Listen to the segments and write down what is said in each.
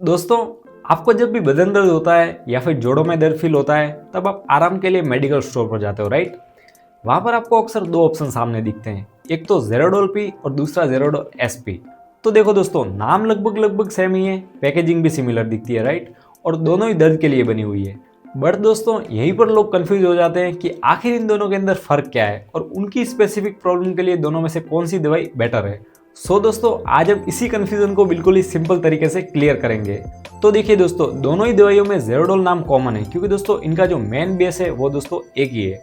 दोस्तों, आपको जब भी बदन दर्द होता है या फिर जोड़ों में दर्द फील होता है, तब आप आराम के लिए मेडिकल स्टोर पर जाते हो, राइट? वहां पर आपको अक्सर दो ऑप्शन सामने दिखते हैं, एक तो जेरोडोल पी और दूसरा जेरोडोल एसपी। तो देखो दोस्तों, नाम लगभग लगभग सेम ही है, पैकेजिंग भी सिमिलर दिखती है, राइट? और दोनों ही दर्द के लिए बनी हुई है। बट दोस्तों, यहीं पर लोग कंफ्यूज हो जाते हैं कि आखिर इन दोनों के अंदर फर्क क्या है और उनकी स्पेसिफिक प्रॉब्लम के लिए दोनों में से कौन सी दवाई बेटर है। सो दोस्तों, आज हम इसी कंफ्यूजन को बिल्कुल ही सिंपल तरीके से क्लियर करेंगे। तो देखिए दोस्तों, दोनों ही दवाइयों में जेरोडोल नाम कॉमन है, क्योंकि दोस्तों इनका जो मेन बेस है वो दोस्तों एक ही है।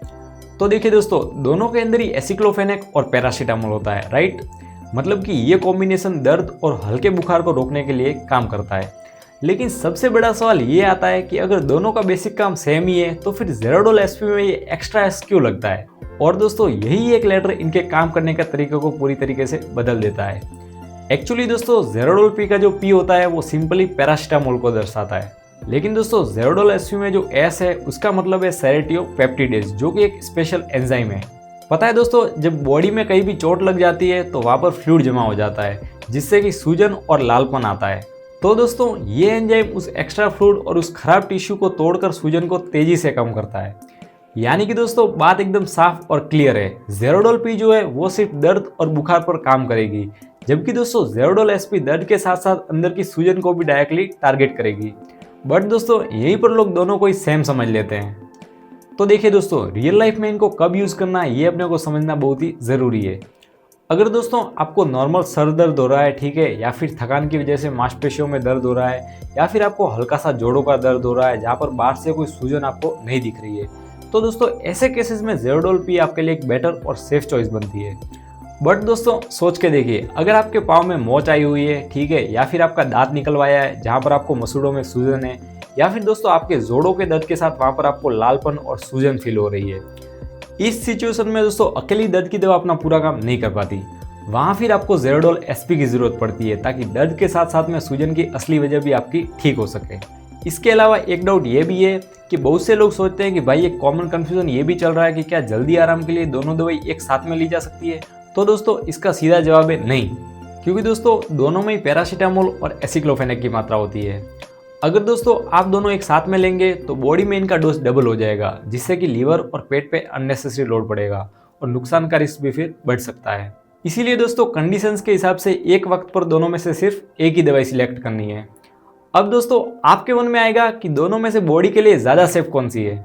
तो देखिए दोस्तों, दोनों के अंदर ही एसिक्लोफेनेक और पैरासीटामोल होता है, राइट? मतलब कि ये कॉम्बिनेशन दर्द और हल्के बुखार को रोकने के लिए काम करता है। लेकिन सबसे बड़ा सवाल ये आता है कि अगर दोनों का बेसिक काम सेम ही है, तो फिर जेरोडोल एसपी में ये एक्स्ट्रा एस क्यों लगता है? और दोस्तों, यही एक लेटर इनके काम करने का तरीके को पूरी तरीके से बदल देता है। एक्चुअली दोस्तों, जेरोडोल पी का जो पी होता है वो सिंपली पैरासीटामोल को दर्शाता है। लेकिन दोस्तों, जेरोडोल एसपी में जो एस है उसका मतलब है सेरेटियोपेप्टिडेज, जो कि एक स्पेशल एंजाइम है। पता है दोस्तों, जब बॉडी में कहीं भी चोट लग जाती है तो वहां पर फ्लूइड जमा हो जाता है, जिससे कि सूजन और लालपन आता है। तो दोस्तों, ये एंजाइम उस एक्स्ट्रा फ्लूइड और उस खराब टिश्यू को तोड़कर सूजन को तेजी से कम करता है। यानी कि दोस्तों, बात एकदम साफ और क्लियर है, जेरोडोल पी जो है वो सिर्फ दर्द और बुखार पर काम करेगी, जबकि दोस्तों जेरोडोल एसपी दर्द के साथ साथ अंदर की सूजन को भी डायरेक्टली टारगेट करेगी। बट दोस्तों, यहीं पर लोग दोनों को ही सेम समझ लेते हैं। तो देखिए दोस्तों, रियल लाइफ में इनको कब यूज करना है ये अपने को समझना बहुत ही जरूरी है। अगर दोस्तों आपको नॉर्मल सर दर्द हो रहा है, ठीक है, या फिर थकान की वजह से मांसपेशियों में दर्द हो रहा है, या फिर आपको हल्का सा जोड़ों का दर्द हो रहा है जहाँ पर बाहर से कोई सूजन आपको नहीं दिख रही है, तो दोस्तों ऐसे केसेस में जेरोडोल पी आपके लिए एक बेटर और सेफ चॉइस बनती है। बट दोस्तों, सोच के देखिए, अगर आपके पाँव में मोच आई हुई है, ठीक है, या फिर आपका दांत निकलवाया है जहाँ पर आपको मसूड़ों में सूजन है, या फिर दोस्तों आपके जोड़ों के दर्द के साथ वहाँ पर आपको लालपन और सूजन फील हो रही है, इस सिचुएशन में दोस्तों अकेली दर्द की दवा अपना पूरा काम नहीं कर पाती। वहाँ फिर आपको जेरोडोल एसपी की जरूरत पड़ती है, ताकि दर्द के साथ साथ में सूजन की असली वजह भी आपकी ठीक हो सके। इसके अलावा एक डाउट ये भी है कि बहुत से लोग सोचते हैं कि भाई, एक कॉमन कंफ्यूजन ये भी चल रहा है कि क्या जल्दी आराम के लिए दोनों दवाई एक साथ में ली जा सकती है? तो दोस्तों, इसका सीधा जवाब है नहीं, क्योंकि दोस्तों दोनों में ही पैरासीटामोल और एसिक्लोफेनेक की मात्रा होती है। अगर दोस्तों आप दोनों एक साथ में लेंगे तो बॉडी में इनका डोज डबल हो जाएगा, जिससे कि लीवर और पेट पे अननेसेसरी लोड पड़ेगा और नुकसान का रिस्क भी फिर बढ़ सकता है। इसीलिए दोस्तों, कंडीशंस के हिसाब से एक वक्त पर दोनों में से सिर्फ एक ही दवाई सिलेक्ट करनी है। अब दोस्तों, आपके मन में आएगा कि दोनों में से बॉडी के लिए ज़्यादा सेफ कौन सी है?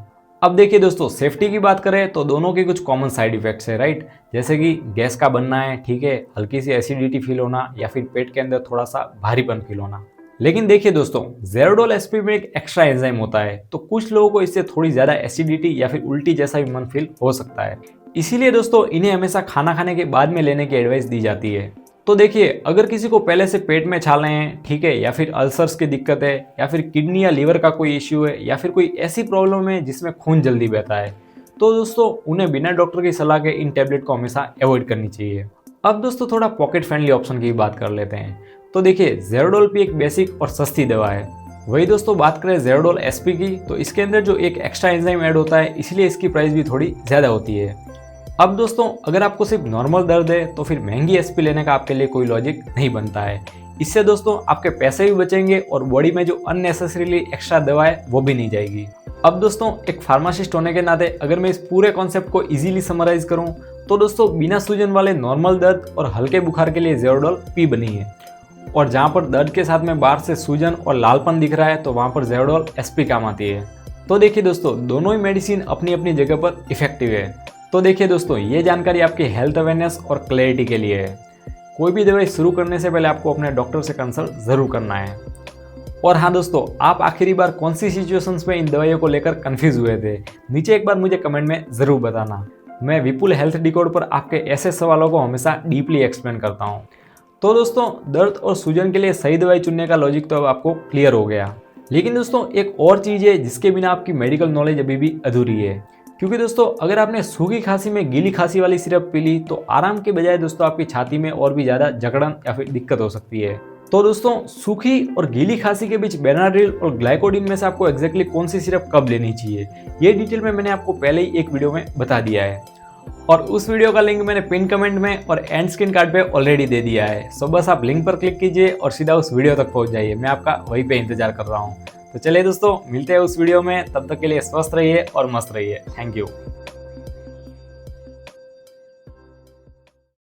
अब देखिए दोस्तों, सेफ्टी की बात करें तो दोनों के कुछ कॉमन साइड इफेक्ट्स है, राइट? जैसे कि गैस का बनना है, ठीक है, हल्की सी एसिडिटी फील होना, या फिर पेट के अंदर थोड़ा सा भारीपन फील होना। लेकिन देखिए दोस्तों, जेरोडोल एसपी में एक एक्स्ट्रा एंजाइम होता है, तो कुछ लोगों को इससे थोड़ी ज़्यादा एसिडिटी या फिर उल्टी जैसा भी मन फील हो सकता है। इसीलिए दोस्तों, इन्हें हमेशा खाना खाने के बाद में लेने की एडवाइस दी जाती है। तो देखिए, अगर किसी को पहले से पेट में छाले हैं, ठीक है, या फिर अल्सर्स की दिक्कत है, या फिर किडनी या लीवर का कोई इश्यू है, या फिर कोई ऐसी प्रॉब्लम है जिसमें खून जल्दी बहता है, तो दोस्तों उन्हें बिना डॉक्टर की सलाह के इन टैबलेट को हमेशा अवॉइड करनी चाहिए। अब दोस्तों, थोड़ा पॉकेट फ्रेंडली ऑप्शन की बात कर लेते हैं। तो देखिए, जेरोडोल पी एक बेसिक और सस्ती दवा है। वही दोस्तों, बात करें जेरोडोल एसपी की, तो इसके अंदर जो एक एक्स्ट्रा एंजाइम ऐड होता है, इसलिए इसकी प्राइस भी थोड़ी ज़्यादा होती है। अब दोस्तों, अगर आपको सिर्फ नॉर्मल दर्द है तो फिर महंगी एसपी लेने का आपके लिए कोई लॉजिक नहीं बनता है। इससे दोस्तों आपके पैसे भी बचेंगे और बॉडी में जो अननेसेसरीली एक्स्ट्रा दवा है वो भी नहीं जाएगी। अब दोस्तों, एक फार्मासिस्ट होने के नाते अगर मैं इस पूरे कॉन्सेप्ट को इजीली समराइज करूं, तो दोस्तों बिना सूजन वाले नॉर्मल दर्द और हल्के बुखार के लिए जेरोडोल पी बनी है, और जहां पर दर्द के साथ में बाहर से सूजन और लालपन दिख रहा है तो वहां पर जेरोडोल एसपी काम आती है। तो देखिए दोस्तों, दोनों ही मेडिसिन अपनी अपनी जगह पर इफेक्टिव है। तो देखिए दोस्तों, ये जानकारी आपकी हेल्थ अवेयरनेस और क्लैरिटी के लिए है। कोई भी दवाई शुरू करने से पहले आपको अपने डॉक्टर से कंसल्ट जरूर करना है। और हाँ दोस्तों, आप आखिरी बार कौन सी सिचुएशंस में इन दवाइयों को लेकर कंफ्यूज हुए थे, नीचे एक बार मुझे कमेंट में जरूर बताना। मैं विपुल हेल्थ डिकोड पर आपके ऐसे सवालों को हमेशा डीपली एक्सप्लेन करता हूँ। तो दोस्तों, दर्द और सूजन के लिए सही दवाई चुनने का लॉजिक तो अब आपको क्लियर हो गया। लेकिन दोस्तों, एक और चीज़ है जिसके बिना आपकी मेडिकल नॉलेज अभी भी अधूरी है, क्योंकि दोस्तों अगर आपने सूखी खांसी में गीली खांसी वाली सिरप पी ली तो आराम के बजाय दोस्तों आपकी छाती में और भी ज़्यादा जकड़न या फिर दिक्कत हो सकती है। तो दोस्तों, सूखी और गीली खांसी के बीच बेनाड्रिल और ग्लाइकोडिन में से आपको एग्जैक्टली कौन सी सिरप कब लेनी चाहिए, ये डिटेल में मैंने आपको पहले ही एक वीडियो में बता दिया है। और उस वीडियो का लिंक मैंने पिन कमेंट में और एंड स्क्रीन कार्ड पे ऑलरेडी दे दिया है। सो बस आप लिंक पर क्लिक कीजिए और सीधा उस वीडियो तक पहुंच जाइए। मैं आपका वहीं पे इंतजार कर रहा हूँ। तो चलिए दोस्तों, मिलते हैं उस वीडियो में। तब तक के लिए स्वस्थ रहिए और मस्त रहिए। Thank you.